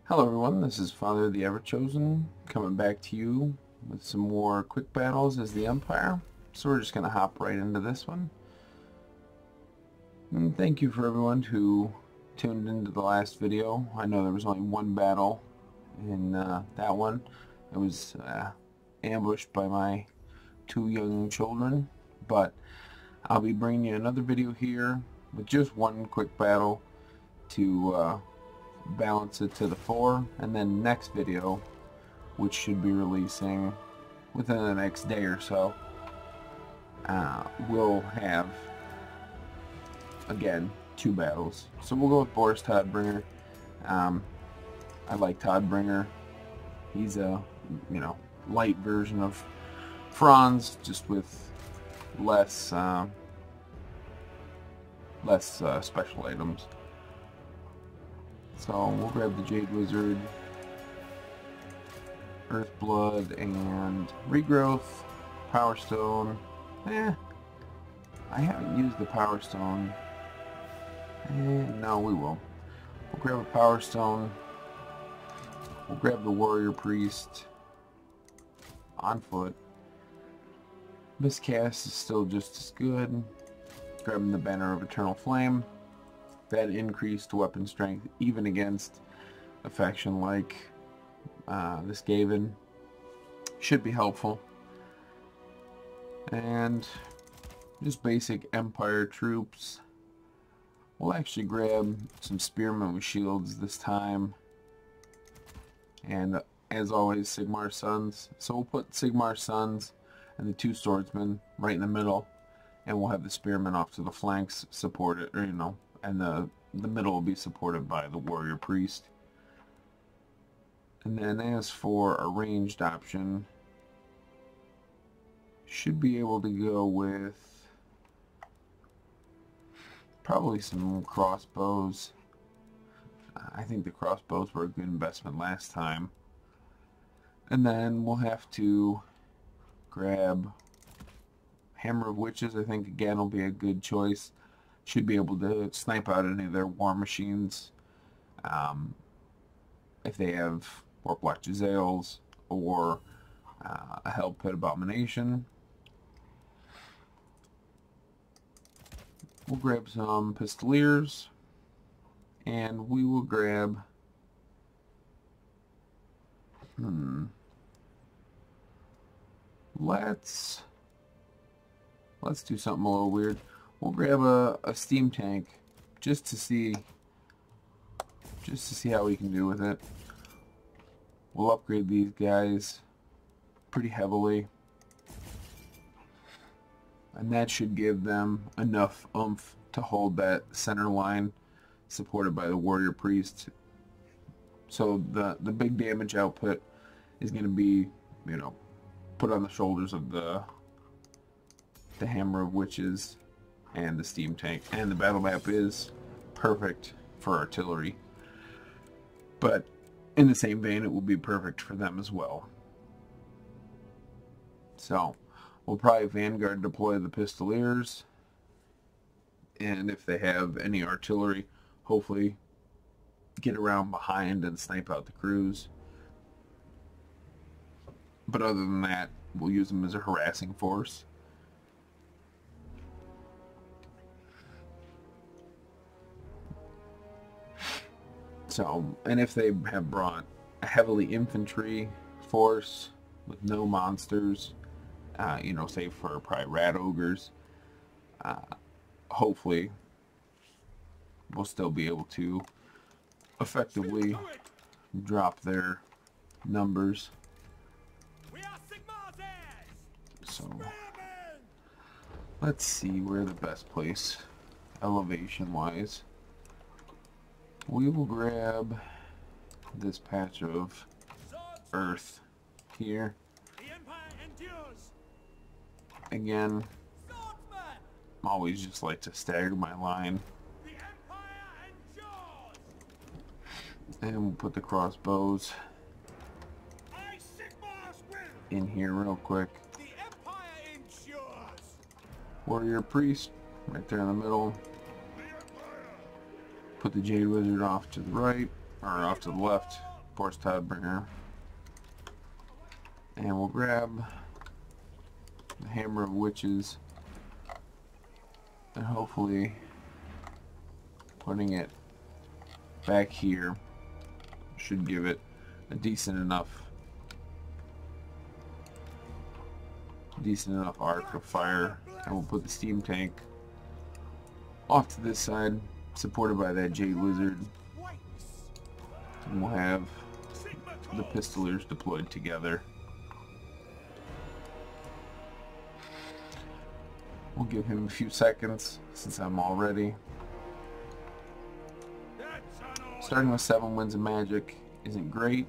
Hello everyone, this is Father the Everchosen coming back to you with some more quick battles as the Empire. So we're just going to hop right into this one. And thank you for everyone who tuned into the last video. I know there was only one battle in that one. I was ambushed by my two young children, but I'll be bringing you another video here with just one quick battle to balance it to the 4, and then next video, which should be releasing within the next day or so, we'll have again 2 battles. So we'll go with Boris Todbringer. I like Todbringer. He's a light version of Franz, just with less special items. So we'll grab the Jade Wizard, Earthblood, and Regrowth, Power Stone. I haven't used the Power Stone. No, we will. We'll grab a Power Stone. We'll grab the Warrior Priest on foot. Miscast is still just as good. Grabbing the Banner of Eternal Flame. That increased weapon strength even against a faction like this Skaven should be helpful. And just basic Empire troops. We'll actually grab some Spearmen with shields this time. And as always, Sigmar's Sons. So we'll put Sigmar's Sons and the 2 Swordsmen right in the middle. And we'll have the Spearmen off to the flanks supported, or and the middle will be supported by the Warrior Priest. And then as for a ranged option, should be able to go with probably some crossbows. I think the crossbows were a good investment last time. And then we'll have to grab Hammer of Witches. I think again will be a good choice. Should be able to snipe out any of their war machines if they have Warplock Jezzails or a Hell Pit Abomination. We'll grab some Pistoliers, and we will grab let's do something a little weird. We'll grab a steam tank just to see how we can do with it. We'll upgrade these guys pretty heavily, and that should give them enough oomph to hold that center line supported by the Warrior Priest. So the big damage output is going to be, put on the shoulders of the Hammer of Witches and the steam tank. And the battle map is perfect for artillery, but in the same vein it will be perfect for them as well. So we'll probably Vanguard deploy the Pistoliers, and if they have any artillery, hopefully get around behind and snipe out the crews. But other than that, we'll use them as a harassing force. So, and if they have brought a heavily infantry force with no monsters, save for probably rat ogres, hopefully we'll still be able to effectively drop their numbers. So let's see where the best place elevation wise. We will grab this patch of earth here. Again, always just like to stagger my line. And we'll put the crossbows in here real quick. Warrior Priest right there in the middle. Put the Jade Wizard off to the right, or off to the left. Force Tidebringer. And we'll grab the Hammer of Witches, and hopefully putting it back here should give it a decent enough arc of fire. And we'll put the steam tank off to this side, supported by that Jade Lizard, and we'll have the Pistoliers deployed together. We'll give him a few seconds since I'm all ready. Starting with 7 Winds of Magic isn't great,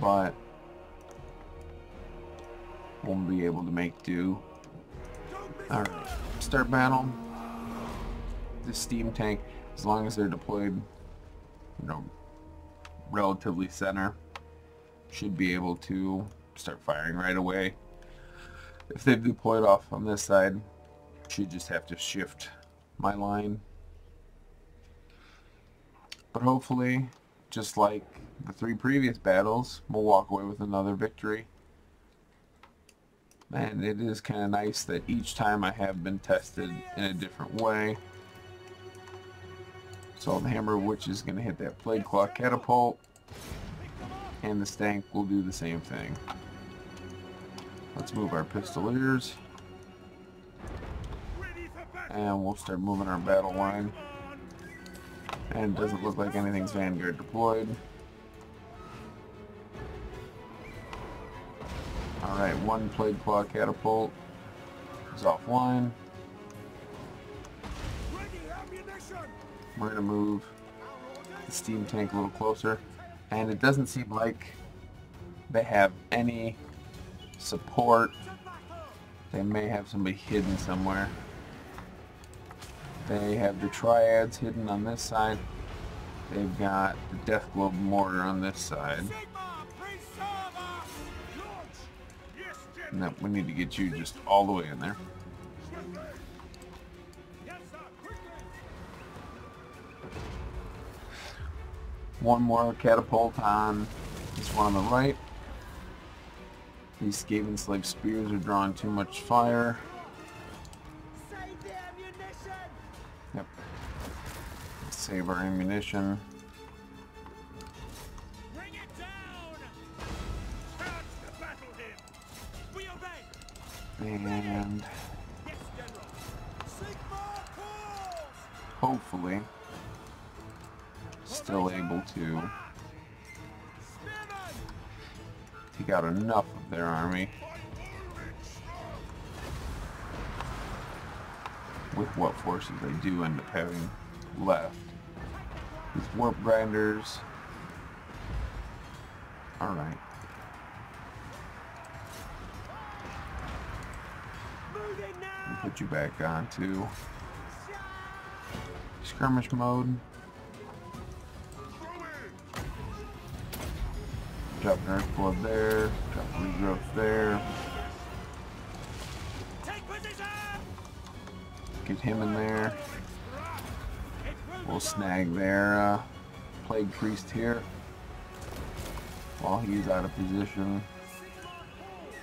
but we'll be able to make do. Alright, start battle. This steam tank, as long as they're deployed, relatively center, should be able to start firing right away. If they've deployed off on this side, should just have to shift my line. But hopefully, just like the 3 previous battles, we'll walk away with another victory. And it is kind of nice that each time I have been tested in a different way. So the Hammer of Witches is going to hit that Plague Claw Catapult, and the Stank will do the same thing. Let's move our Pistoliers, and we'll start moving our battle line. And it doesn't look like anything's Vanguard deployed. Alright, 1 Plague Claw Catapult is offline. We're going to move the steam tank a little closer, and it doesn't seem like they have any support. They may have somebody hidden somewhere. They have the Triads hidden on this side. They've got the Deathglobe Mortar on this side. No, we need to get you just all the way in there. One more catapult on this one on the right. These Skaven Slave Spears are drawing too much fire. Yep. Let's save our ammunition. Bring it down! Start the battle hymn! We obey! And Yes, General! Sigmar calls! hopefully still able to take out enough of their army with what forces they do end up having left. These Warp Grinders. Alright. We'll put you back onto skirmish mode. Drop an Earthblood there, drop Regrowth there. Get him in there. We'll snag their Plague Priest here. While he's out of position,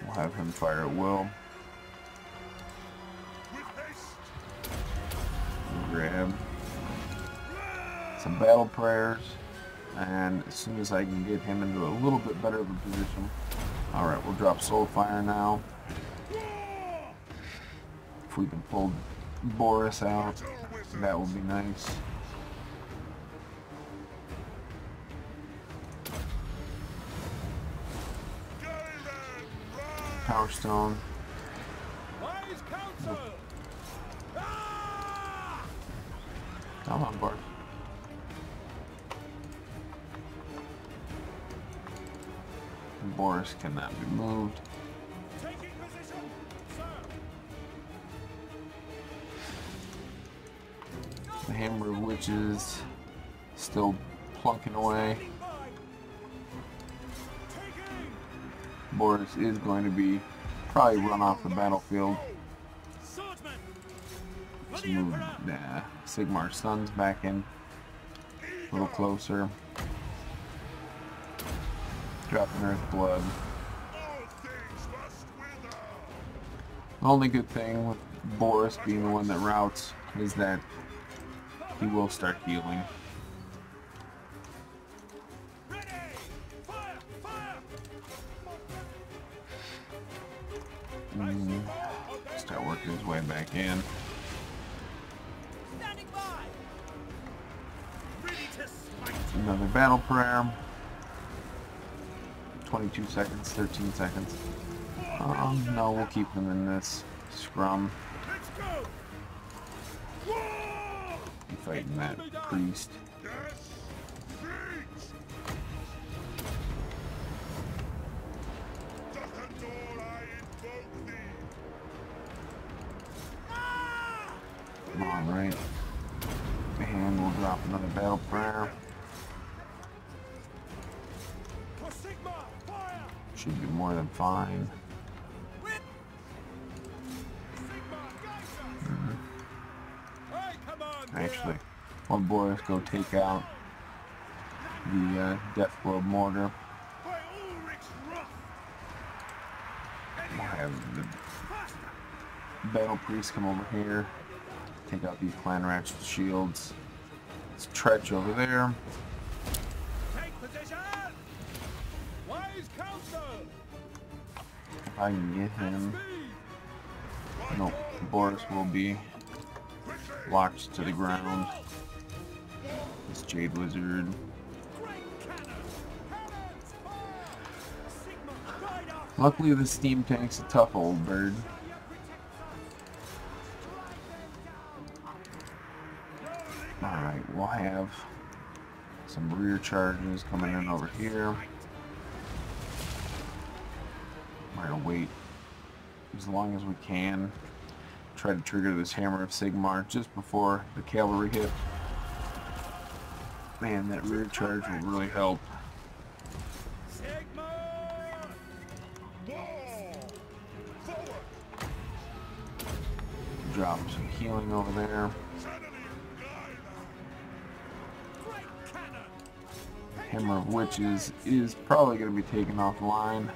we'll have him fire at will. We'll grab some Battle Prayers. And as soon as I can get him into a little bit better of a position. Alright, we'll drop Soulfire now. If we can pull Boris out, that would be nice. Power Stone. Come on, Boris. Boris cannot be moved. The Hammer of Witches still plunking away. Boris is going to be probably run off the battlefield. Let's move Sigmar's sons back in a little closer. dropping Earth blood. All things must wither. The only good thing with Boris being the one that routes is that he will start healing. Ready! Fire! Fire! Start working his way back in. Standing by! Ready to smite! Another battle prayer. 22 seconds, 13 seconds. No, we'll keep him in this scrum. Let's go! Whoa! Be fighting that priest. Yes! Reach! Duckendor, I invoke thee! Ah! Come on, right? And we'll drop another battle prayer. For Sigma! Fire! Should be more than fine. Sigma, guide us! Hey, come on, dear. Actually, while Boris go take out the Death Globe mortar, By Ulrich's wrath! we'll have the Faster! Battle Priest come over here, take out these Clan Ratchet shields. It's Tretch over there. Take position! Wise counsel! If I can get him. Speed! Nope, Boris will be locked to the ground. This Jade Wizard. Great cannon! Cannons! Fire! Sigma, guide us! Luckily, the Steam Tank's a tough old bird. Alright, we'll have some rear charges coming in over here. We're gonna wait as long as we can. Try to trigger this Hammer of Sigmar just before the cavalry hit. Man, that rear charge will really help. Sigma! Wall! Forward! Drop some healing over there. Great cannon! Hammer of Witches is probably going to be taken offline,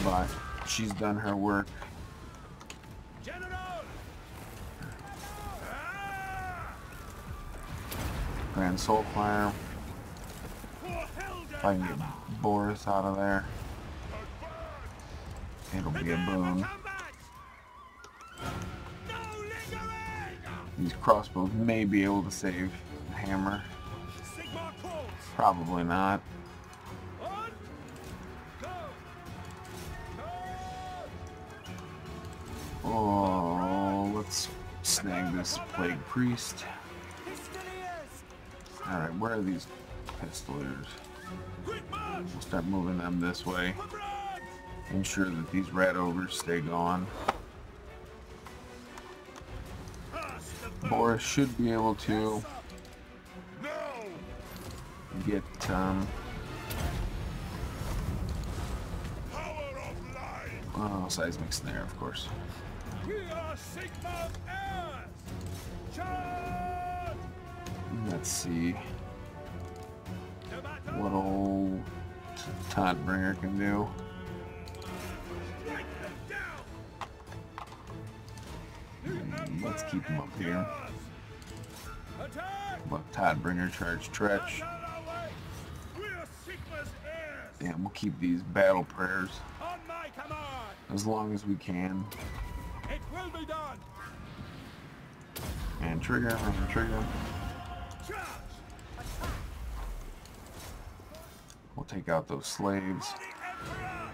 but she's done her work. General! Ah! Grand Soulfire. For Helden! If I can get Boris out of there, it'll be a boon. No lingering! These crossbows may be able to save the hammer. Sigma calls! Probably not. On! Go! Go! Oh, let's snag this Plague Priest. Pistoliers! Alright, where are these pistoliers? Quick march! We'll start moving them this way. For Brad! Ensure that these rat ogres stay gone. Pass the bow! Boris should be able to No! get Power of life! Seismic Snare, of course. We are Sigma's heirs! Charge! Let's see No matter what old Todbringer can do. Strike them down! Let's keep him up here. Attack! Let Todbringer charge Tretch. Not our way! We are Sigma's heirs! And we'll keep these battle prayers On my command! as long as we can. It will be done! And trigger, and trigger. Charge! We'll take out those slaves. For the Emperor!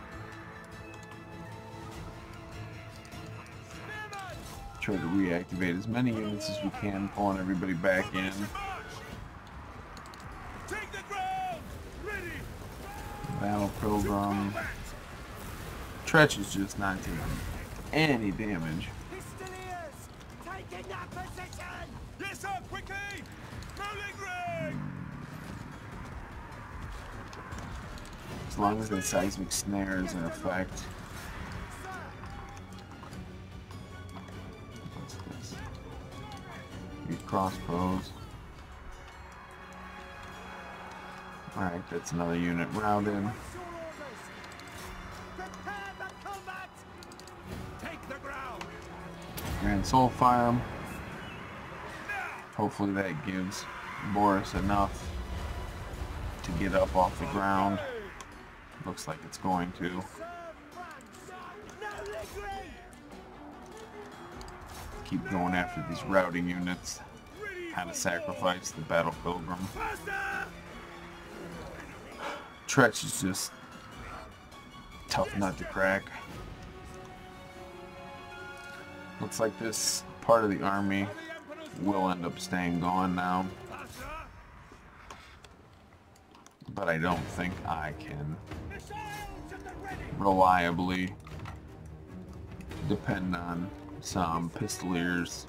Spearman! Try to reactivate as many units as we can, pulling everybody back in. March! Take the ground! Ready! Battle Pilgrim. Tretch is just not taking any damage. Pistoliers! Taking that position! Yes, sir! Quickly! Rolling ring! As long as the Seismic Snare is in effect. What's this? These crossbows. Alright, that's another unit routed. What's your orders? Prepare for combat! Take the ground! Grand Soul Fire. Hopefully that gives Boris enough to get up off the ground. Looks like it's going to. Serve France! No lingering! Keep going after these routing units. Kind of sacrifice the Battle Pilgrim. Faster! Tretch is just tough nut to crack. Looks like this part of the army will end up staying gone now. But I don't think I can reliably depend on some Pistoliers.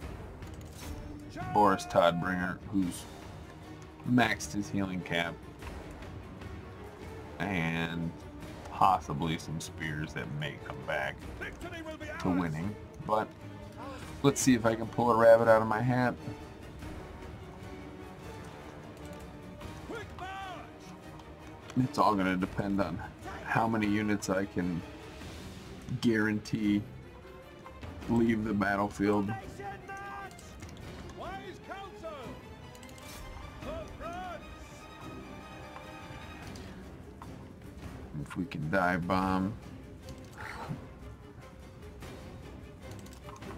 Boris Todbringer, who's maxed his healing cap, and possibly some spears that may come back to winning. But let's see if I can pull a rabbit out of my hat. It's all going to depend on how many units I can guarantee leave the battlefield. If we can dive bomb.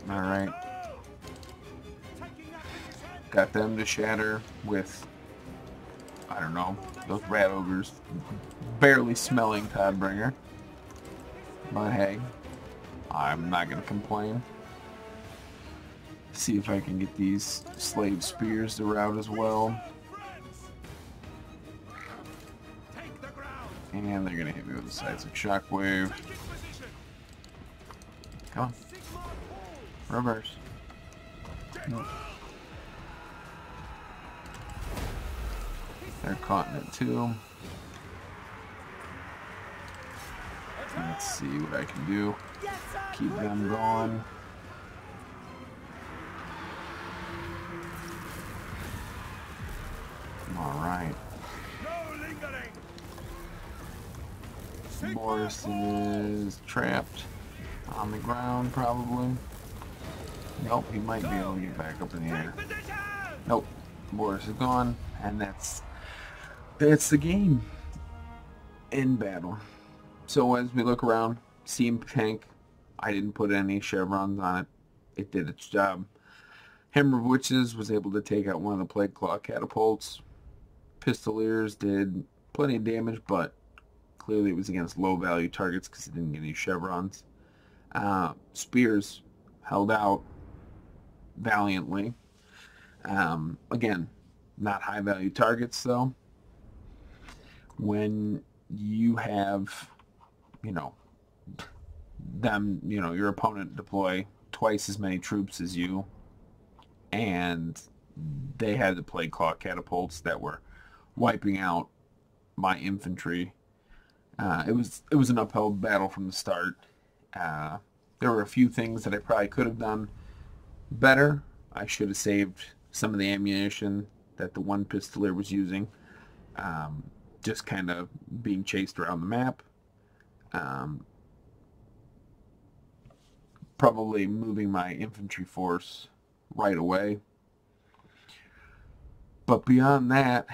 Alright. Got them to shatter with, I don't know, those rat ogres barely smelling Todbringer. But hey, I'm not going to complain. See if I can get these slave spears to rout as well. And they're going to hit me with a seismic shockwave. Come on. Reverse. Nope. They're caught in it too. Let's see what I can do. Keep them going. Alright. Boris is trapped on the ground, probably. Nope, he might be able to get back up in the air. Nope, Boris is gone, and that's the game in battle. So as we look around, Steam Tank, I didn't put any chevrons on it. It did its job. Hammer of Witches was able to take out one of the Plague Claw catapults. Pistoliers did plenty of damage, but clearly it was against low value targets because it didn't get any chevrons. Spears held out valiantly. Again, not high value targets though. When you have, your opponent deploy twice as many troops as you, and they had the Plague Claw catapults that were wiping out my infantry. It was an uphill battle from the start. There were a few things that I probably could have done better. I should have saved some of the ammunition that the one Pistolier was using. Just kind of being chased around the map. Probably moving my infantry force right away. But beyond that,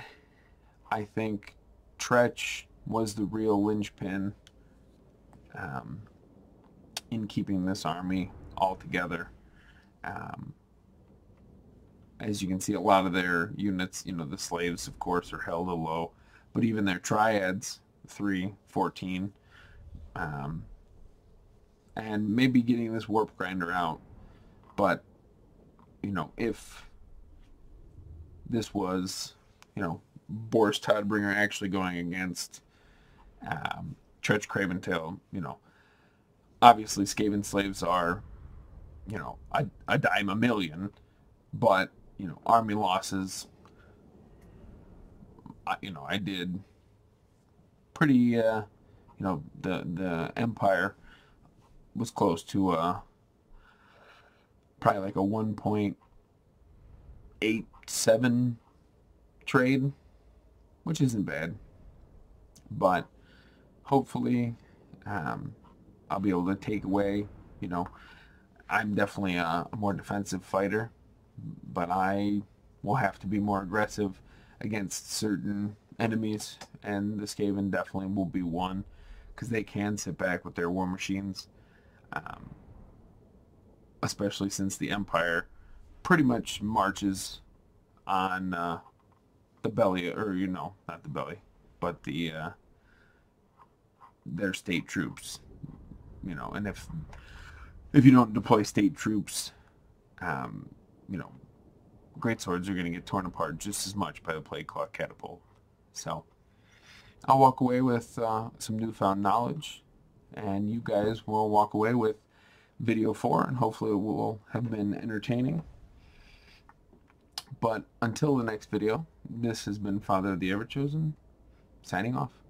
I think Tretch was the real linchpin in keeping this army all together. As you can see, a lot of their units, the slaves, of course, are held low, but even their triads, 3, 14, and maybe getting this warp grinder out. But, if this was, Boris Todbringer actually going against Tretch Craventail, obviously Skaven slaves are, a dime a million, but, army losses, I did pretty, the Empire was close to probably like a 1.87 trade, which isn't bad. but hopefully I'll be able to take away, you know, I'm definitely a more defensive fighter, but I will have to be more aggressive against certain enemies, and the Skaven definitely will be one, because they can sit back with their war machines, um, especially since the Empire pretty much marches on the belly, or not the belly, but their state troops. And if you don't deploy state troops, um, you know, great swords are going to get torn apart just as much by the plague claw catapult. So I'll walk away with some newfound knowledge, and you guys will walk away with video 4, and hopefully it will have been entertaining. But until the next video, this has been Father of the Everchosen, signing off.